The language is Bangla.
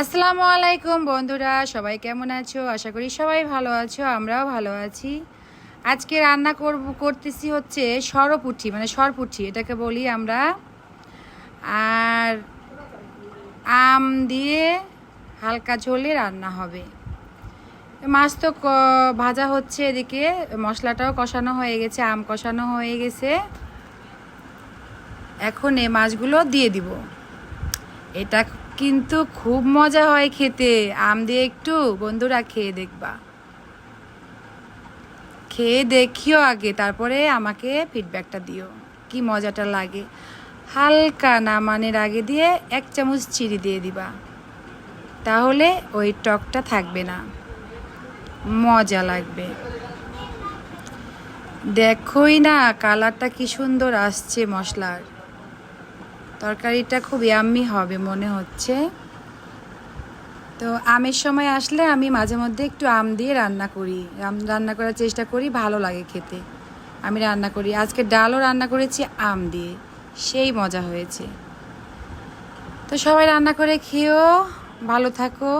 আসসালামু আলাইকুম বন্ধুরা, সবাই কেমন আছো? আশা করি সবাই ভালো আছো, আমরাও ভালো আছি। আজকে রান্না করতেছি হচ্ছে সরপুঁটি, মানে সরপুঁটি এটাকে বলি আমরা। আর আম দিয়ে হালকা ঝোলে রান্না হবে। মাছ তো ভাজা হচ্ছে, এদিকে মশলাটাও কষানো হয়ে গেছে, আম কষানো হয়ে গেছে। এখন এই মাছগুলো দিয়ে দিব। এটা কিন্তু খুব মজা হয় খেতে, আম দিয়ে একটু বন্ধুরা খেয়ে দেখবা, খেয়ে দেখিও আগে, তারপরে আমাকে ফিডব্যাকটা দিও কি মজাটা লাগে। হালকা নামানোর আগে দিয়ে 1 চামচ চিনি দিয়ে দিবা, তাহলে ওই টকটা থাকবে না, মজা লাগবে। দেখোই না কালারটা কি সুন্দর আসছে, মশলার তরকারিটা খুব ইয়াম্মি হবে মনে হচ্ছে। তো আমের সময় আসলে আমি মাঝে মধ্যে একটু আম দিয়ে রান্না করার চেষ্টা করি, ভালো লাগে খেতে। আমি রান্না করি, আজকে ডালও রান্না করেছি আম দিয়ে, সেই মজা হয়েছে। তো সবাই রান্না করে খেয়েও ভালো থাকো।